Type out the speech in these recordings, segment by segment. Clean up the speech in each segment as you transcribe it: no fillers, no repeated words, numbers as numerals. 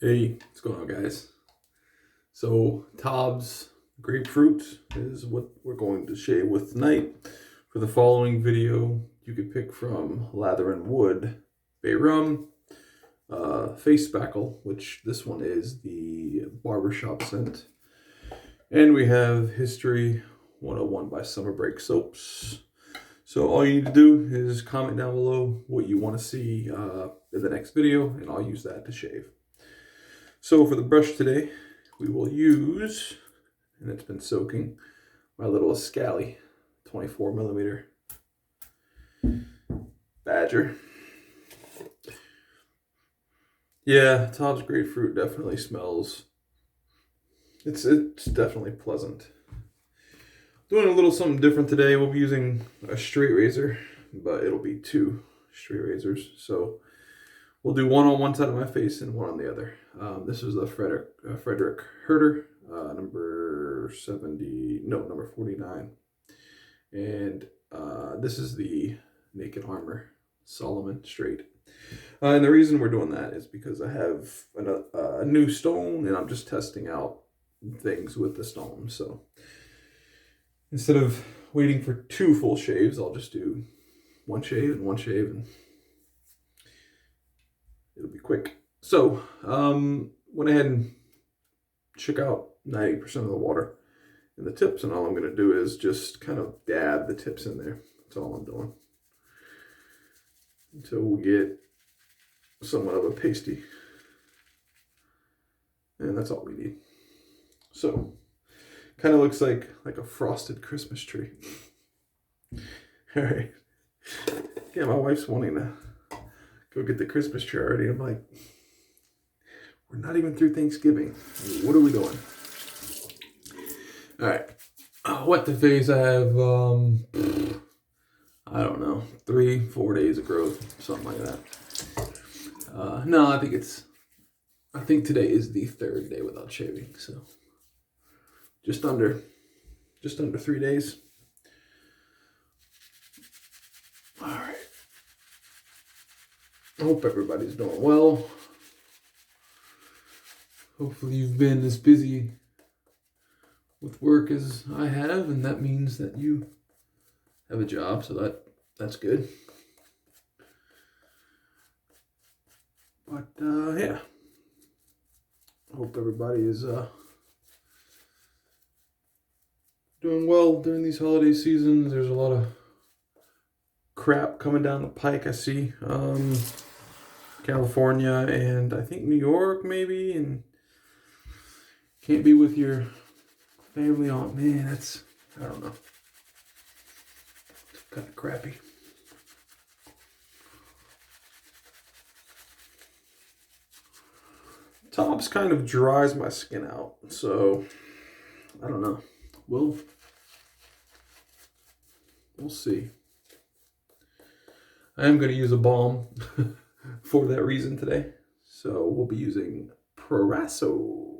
Hey, what's going on, guys? So, TOBS Grapefruit is what we're going to shave with tonight. For the following video, you could pick from Lather and Wood, Bay Rum, Face Spackle, which this one is the barbershop scent. And we have History 101 by Summer Break Soaps. So all you need to do is comment down below what you want to see in the next video, and I'll use that to shave. So for the brush today, we will use, and it's been soaking, my little Escali 24mm Badger. Yeah, TOBS Grapefruit definitely smells. It's definitely pleasant. Doing a little something different today. We'll be using a straight razor, but it'll be two straight razors. So we'll do one on one side of my face and one on the other. This is the Frederick Herder, number 49. And this is the Naked Armor Solomon Straight. And the reason we're doing that is because I have a new stone and I'm just testing out things with the stone. So instead of waiting for two full shaves, I'll just do one shave, and it'll be quick. So, went ahead and shook out 90% of the water in the tips, and all I'm going to do is just kind of dab the tips in there. That's all I'm doing until we get somewhat of a pasty, and that's all we need. So, kind of looks like a frosted Christmas tree. All right. Yeah, my wife's wanting to go get the Christmas tree already. I'm like, we're not even through Thanksgiving. What are we doing? All right. Wet to face, I have, I don't know, 3-4 days of growth, something like that. No, I think today is the third day without shaving, so just under 3 days. All right. I hope everybody's doing well. Hopefully you've been as busy with work as I have, and that means that you have a job, so that's good. But yeah, I hope everybody is doing well during these holiday seasons. There's a lot of crap coming down the pike, I see. California and I think New York maybe, and can't be with your family on. Man, I don't know. It's kind of crappy. TOBS kind of dries my skin out, so I don't know. We'll see. I am going to use a balm for that reason today. So we'll be using Proraso.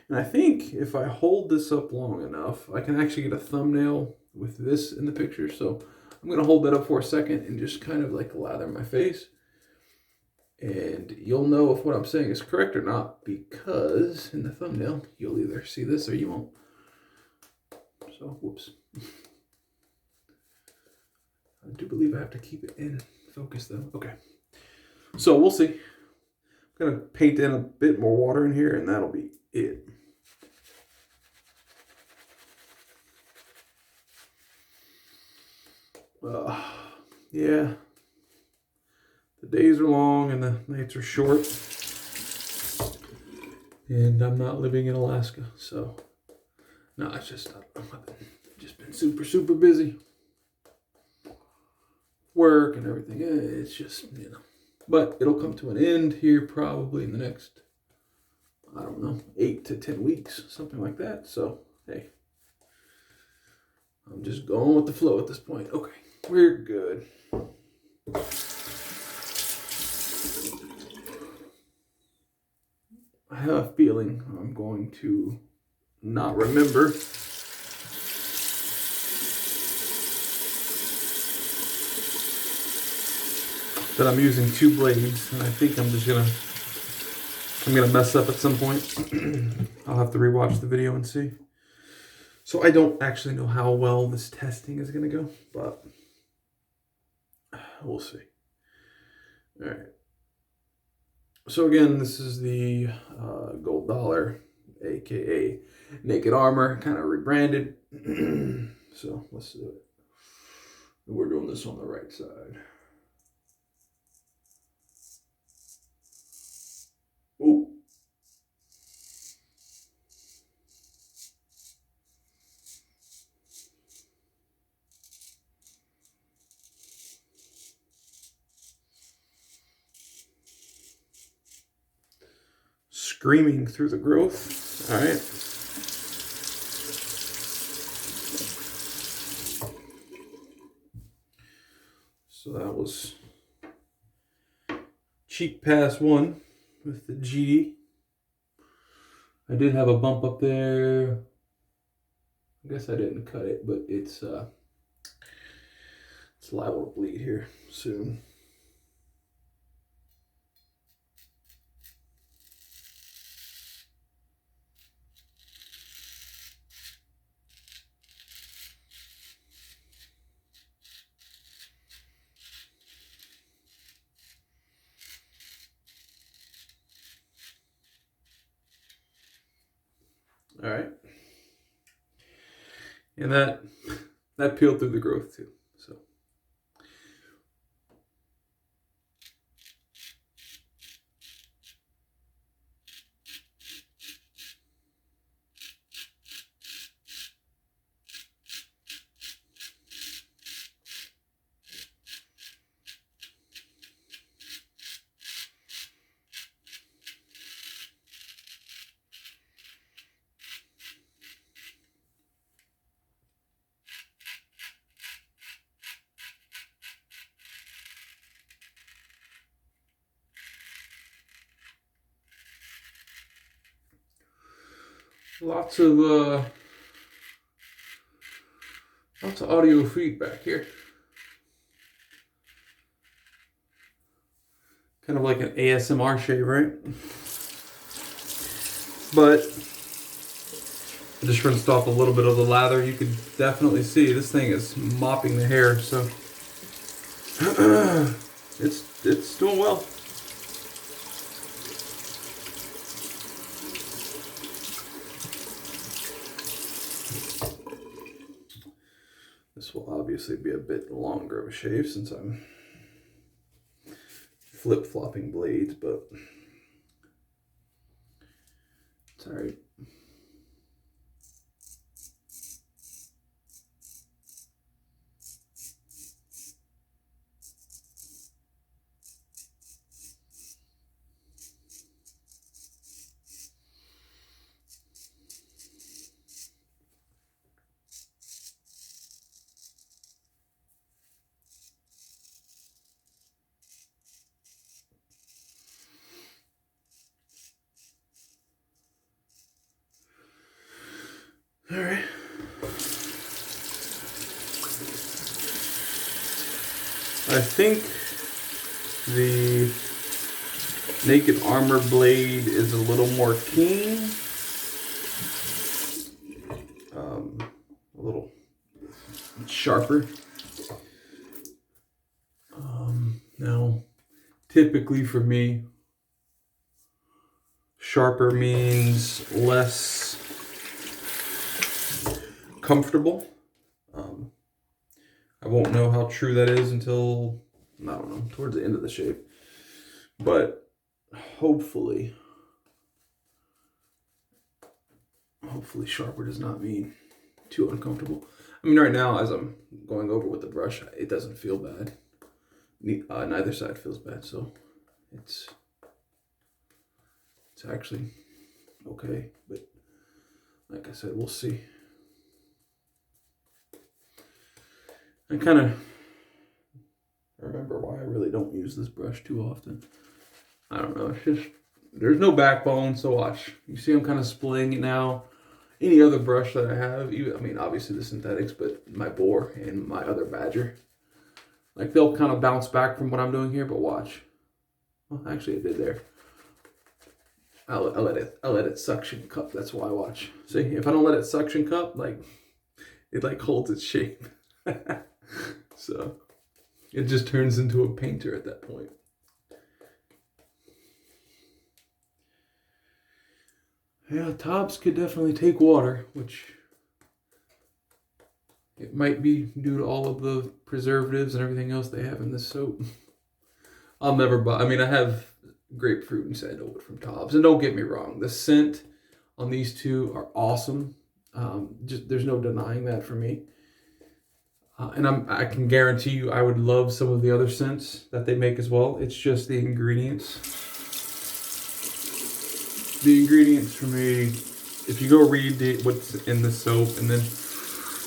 And I think if I hold this up long enough, I can actually get a thumbnail with this in the picture. So I'm going to hold that up for a second and just kind of like lather my face. And you'll know if what I'm saying is correct or not, because in the thumbnail, you'll either see this or you won't. So, whoops. I do believe I have to keep it in focus though. Okay. So we'll see. I'm going to paint in a bit more water in here and that'll be it. Yeah. The days are long and the nights are short. And I'm not living in Alaska, so no, it's just I've just been super busy. Work and everything. It's just, but it'll come to an end here probably in the next, I don't know, 8 to 10 weeks, something like that. So, hey, I'm just going with the flow at this point. Okay, we're good. I have a feeling I'm going to not remember that I'm using two blades, and I think I'm just gonna I'm going to mess up at some point. I'll have to rewatch the video and see. So I don't actually know how well this testing is going to go, but we'll see. All right. So again, this is the Gold Dollar, aka Naked Armor, kind of rebranded. So let's do it. We're doing this on the right side. Ooh. Screaming through the growth. All right. So that was cheek pass 1 with the G. I did have a bump up there. I guess I didn't cut it, but it's liable to bleed here soon. All right. And that peeled through the growth too. So lots of audio feedback here. Kind of like an ASMR shave, right? But I just rinsed off a little bit of the lather. You can definitely see this thing is mopping the hair, so it's doing well. This will obviously be a bit longer of a shave since I'm flip-flopping blades, but it's all right. All right. I think the Naked Armor blade is a little more keen. A little sharper. Now, typically for me, sharper means less comfortable. I won't know how true that is until, I don't know, towards the end of the shave. But hopefully sharper does not mean too uncomfortable. I mean, right now, as I'm going over with the brush, it doesn't feel bad. Neither side feels bad, so it's actually okay. But like I said, we'll see. I kind of remember why I really don't use this brush too often. I don't know. It's just, there's no backbone, so watch. You see I'm kind of splitting it now. Any other brush that I have, I mean, obviously the synthetics, but my Boar and my other Badger, like they'll kind of bounce back from what I'm doing here, but watch. Well, actually it did there. I let it suction cup. That's why I watch. See, if I don't let it suction cup, like it like holds its shape. So it just turns into a painter at that point. Yeah, TOBS could definitely take water, which it might be due to all of the preservatives and everything else they have in this soap. I'll never buy. I mean, I have grapefruit and sandalwood from TOBS, and don't get me wrong, the scent on these two are awesome. Just there's no denying that for me. And I can guarantee you, I would love some of the other scents that they make as well. It's just the ingredients. The ingredients for me, if you go read what's in the soap and then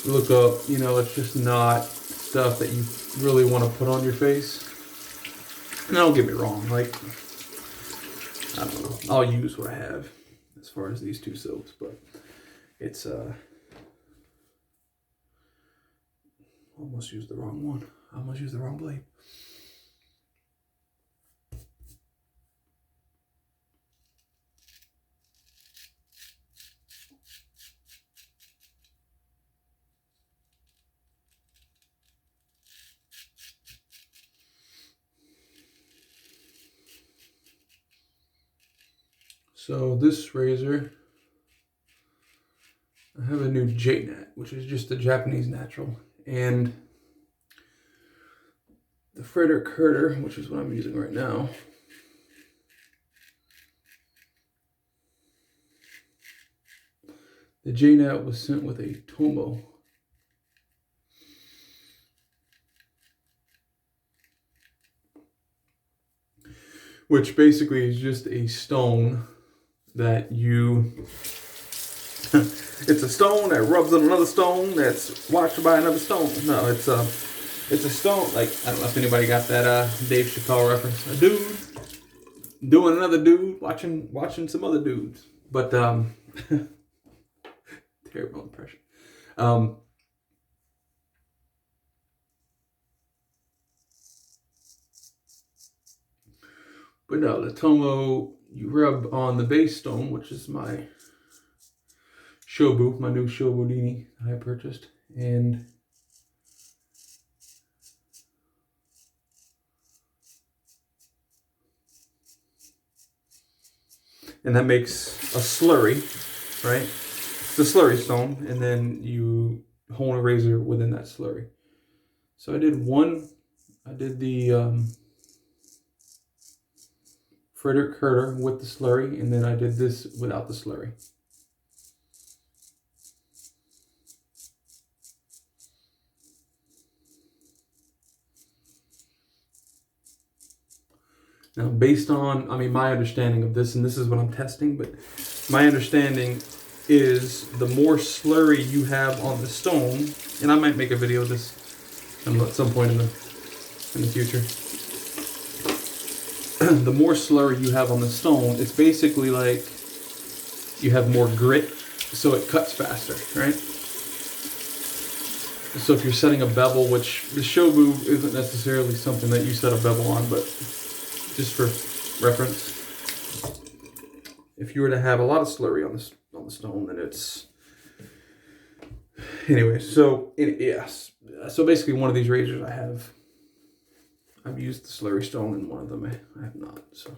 look up, you know, it's just not stuff that you really want to put on your face. And don't get me wrong, like, I don't know, I'll use what I have as far as these two soaps, but it's, almost used the wrong one. I almost used the wrong blade. So this razor, I have a new J-Nat, which is just a Japanese natural, and the Frederick Herder, which is what I'm using right now. The J-Nat was sent with a Tomo. Which basically is just a stone that you, it's a stone that rubs on another stone that's washed by another stone. No, it's a stone, like, I don't know if anybody got that Dave Chappelle reference. A dude doing another dude, watching some other dudes. But, terrible impression. But no, the Tomo, you rub on the base stone, which is my Shobu, my new Shobudini that I purchased. And that makes a slurry, right? The slurry stone, and then you hone a razor within that slurry. So I did the Frederick Herder with the slurry, and then I did this without the slurry. Now, based on, I mean, my understanding of this, and this is what I'm testing, but my understanding is the more slurry you have on the stone, and I might make a video of this at some point in the future. The more slurry you have on the stone, it's basically like you have more grit, so it cuts faster, right? So if you're setting a bevel, which the Shobu isn't necessarily something that you set a bevel on, but just for reference, if you were to have a lot of slurry on the stone, then it's, anyway. So yes, so basically one of these razors I've used the slurry stone, and one of them I have not. So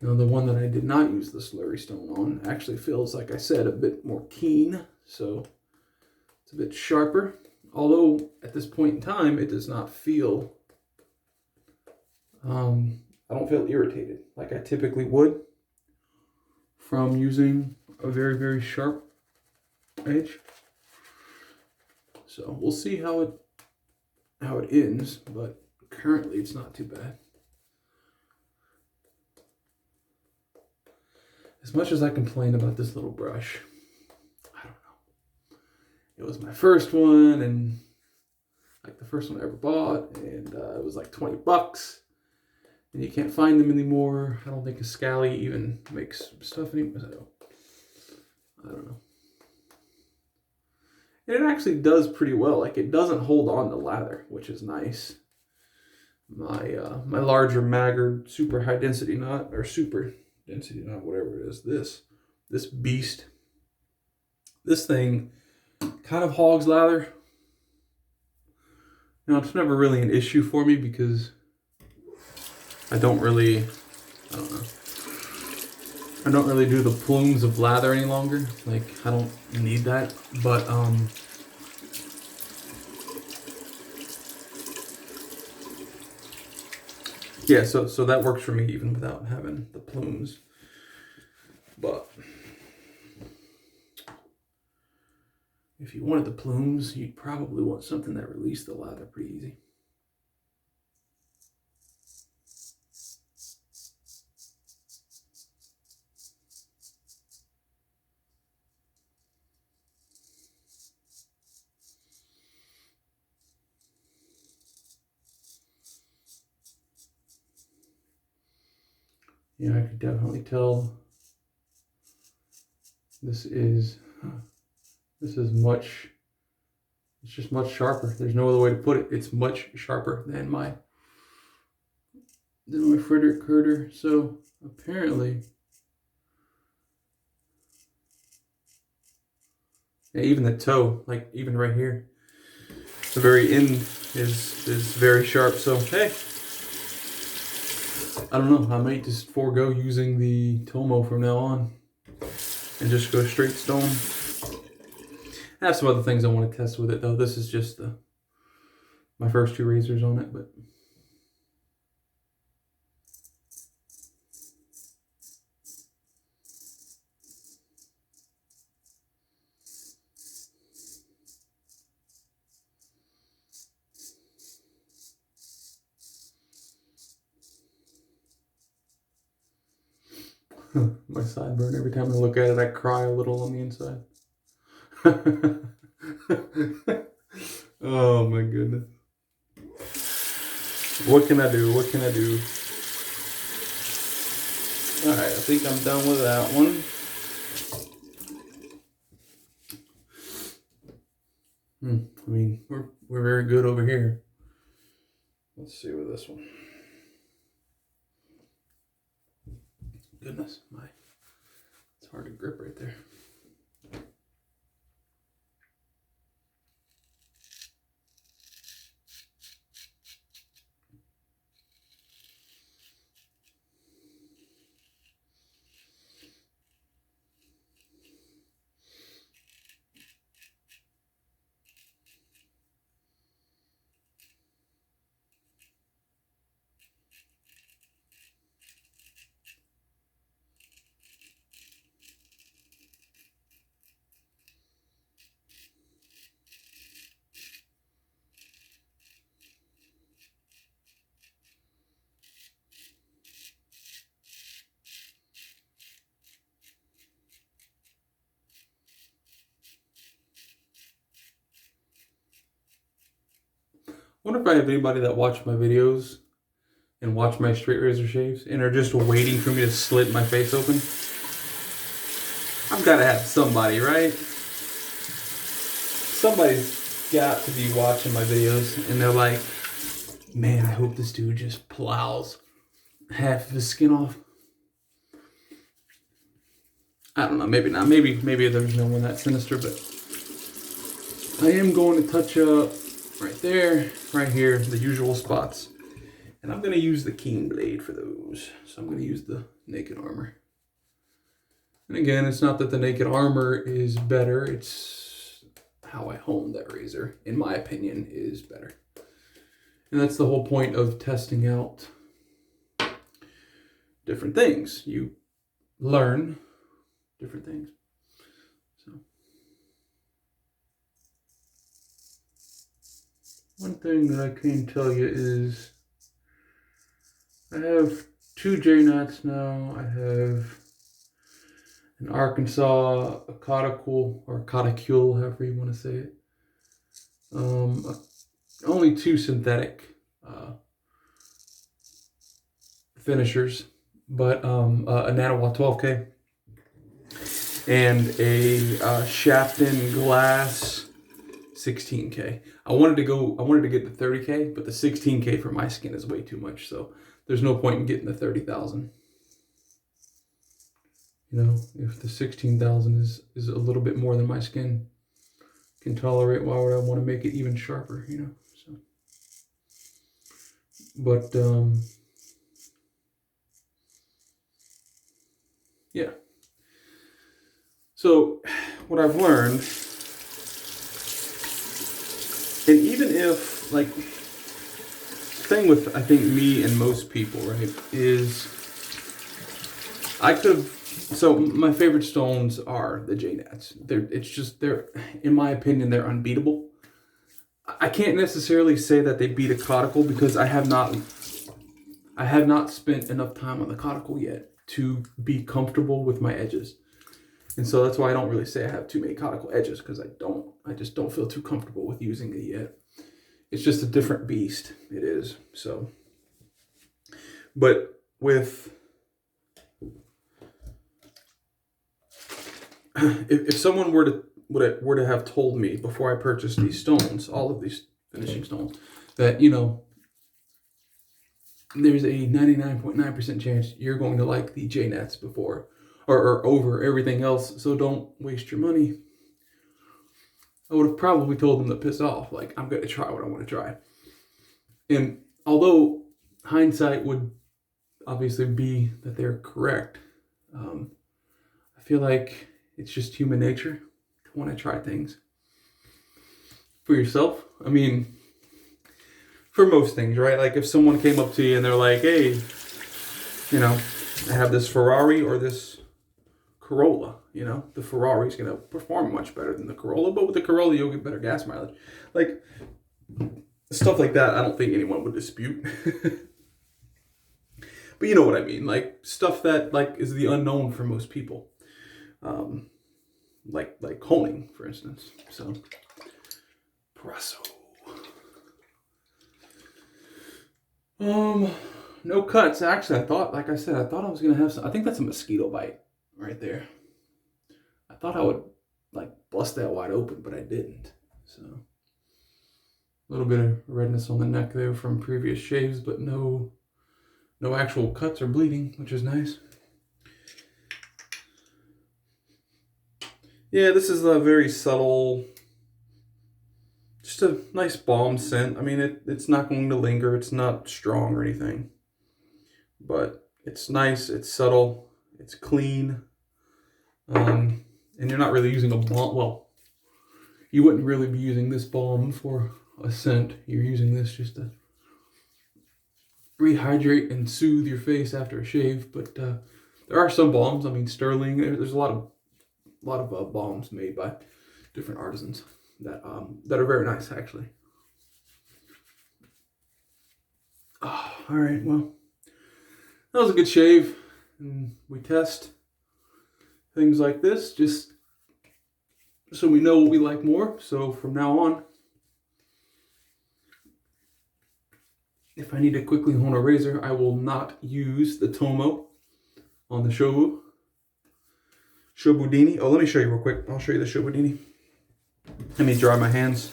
now the one that I did not use the slurry stone on actually feels, like I said, a bit more keen. So it's a bit sharper. Although at this point in time, it does not feel, I don't feel irritated like I typically would from using a very, very sharp edge. So we'll see how it ends, but currently it's not too bad. As much as I complain about this little brush, I don't know. It was my first one, and like the first one I ever bought, and it was like $20, and you can't find them anymore. I don't think Escali even makes stuff anymore. So I don't know. And it actually does pretty well. Like, it doesn't hold on to lather, which is nice. my larger magger super high density knot, or super density knot, whatever it is. This beast, this thing kind of hogs lather. Now, it's never really an issue for me because I don't really do the plumes of lather any longer. Like, I don't need that. But yeah, so that works for me even without having the plumes. But if you wanted the plumes, you'd probably want something that released the lather pretty easy. Yeah, I could definitely tell this is much, it's just much sharper. There's no other way to put it. It's much sharper than my Frederick Curter. So apparently, yeah, even the toe, like even right here, the very end is very sharp. So hey, I don't know. I might just forego using the Tomo from now on and just go straight stone. I have some other things I want to test with it though. This is just my first 2 razors on it, but my sideburn, every time I look at it, I cry a little on the inside. Oh my goodness. What can I do? What can I do? Alright, I think I'm done with that one. I mean, we're very good over here. Let's see with this one. Goodness, it's hard to grip right there. I wonder if I have anybody that watch my videos and watch my straight razor shaves and are just waiting for me to slit my face open. I've got to have somebody, right? Somebody's got to be watching my videos and they're like, man, I hope this dude just plows half of his skin off. I don't know, maybe not. Maybe there's no one that sinister, but I am going to touch up right there, right here, the usual spots. And I'm going to use the keen blade for those. So I'm going to use the Naked Armor. And again, it's not that the Naked Armor is better. It's how I hone that razor, in my opinion, is better. And that's the whole point of testing out different things. You learn different things. So one thing that I can tell you is I have 2 J-knots now. I have an Arkansas, a Cauticule, or Cauticule, however you want to say it. Only 2 synthetic finishers, but a Nanowatt 12K and a Shafton Glass 16K. I wanted to get the 30K, but the 16K for my skin is way too much. So there's no point in getting the 30,000. You know, if the 16,000 is a little bit more than my skin can tolerate, why would I want to make it even sharper, you know? So, but yeah. So what I've learned, and even if, like, thing with, I think, me and most people, right, is I could have, so my favorite stones are the J-Nats. They're, in my opinion, they're unbeatable. I can't necessarily say that they beat a caudicle because I have not spent enough time on the caudicle yet to be comfortable with my edges. And so that's why I don't really say I have too many caudicle edges, because I just don't feel too comfortable with using it yet. It's just a different beast. It is. So, but with, if someone were to have told me before I purchased these stones, all of these finishing stones, that, you know, there's a 99.9% chance you're going to like the J-Nats before or over everything else, so don't waste your money, I would have probably told them to piss off. Like, I'm going to try what I want to try. And although hindsight would obviously be that they're correct, I feel like it's just human nature to want to try things for yourself. I mean, for most things, right? Like if someone came up to you and they're like, hey, you know, I have this Ferrari or this Corolla, you know, the Ferrari's going to perform much better than the Corolla, but with the Corolla, you'll get better gas mileage. Like, stuff like that, I don't think anyone would dispute. But you know what I mean? Like, stuff that, like, is the unknown for most people. Like honing, for instance. So, Proraso. No cuts. Actually, I thought I was going to have some. I think that's a mosquito bite right there. I thought I would, like, bust that wide open, but I didn't. So, a little bit of redness on the neck there from previous shaves, but no actual cuts or bleeding, which is nice. Yeah, this is a very subtle, just a nice balm scent. I mean, it's not going to linger. It's not strong or anything. But it's nice. It's subtle. It's clean. And you're not really using a balm. Well, you wouldn't really be using this balm for a scent. You're using this just to rehydrate and soothe your face after a shave. But there are some balms. I mean, Sterling. There's a lot of balms made by different artisans that are very nice, actually. Oh, all right, well, that was a good shave, and we test things like this just so we know what we like more. So from now on, if I need to quickly hone a razor, I will not use the Tomo on the Shobudini. Oh, let me show you real quick. I'll show you the Shobudini. Let me dry my hands.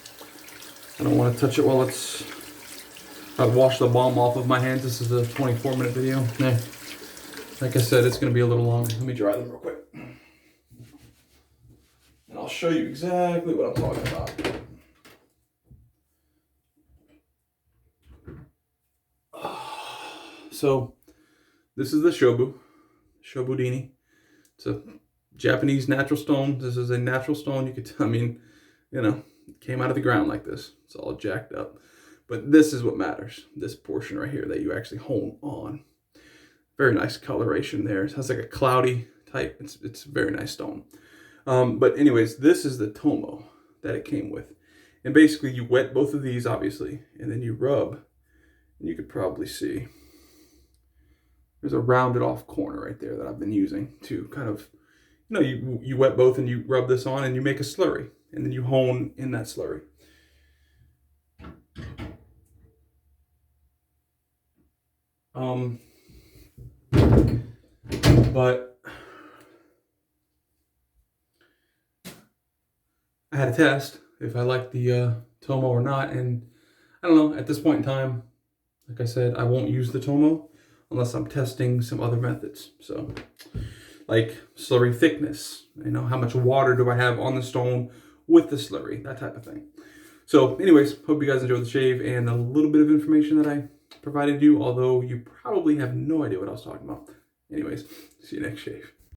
I don't want to touch it while it's... I've washed the balm off of my hands. This is a 24-minute video. Yeah. Like I said, it's going to be a little longer. Let me dry them real quick. And I'll show you exactly what I'm talking about. So, this is the Shobudini. It's a Japanese natural stone. This is a natural stone. You could, I mean, you know, it came out of the ground like this. It's all jacked up. But this is what matters. This portion right here that you actually hone on. Very nice coloration there. It has like a cloudy type. It's a very nice stone. But anyways, this is the Tomo that it came with. And basically you wet both of these, obviously, and then you rub. And you could probably see there's a rounded off corner right there that I've been using to kind of, you know, you wet both and you rub this on and you make a slurry. And then you hone in that slurry. But I had a test if I like the Tomo or not. And I don't know, at this point in time, like I said, I won't use the Tomo unless I'm testing some other methods. So, like slurry thickness, you know, how much water do I have on the stone with the slurry, that type of thing. So anyways, hope you guys enjoyed the shave and a little bit of information that I provided you, although you probably have no idea what I was talking about. Anyways, see you next shave.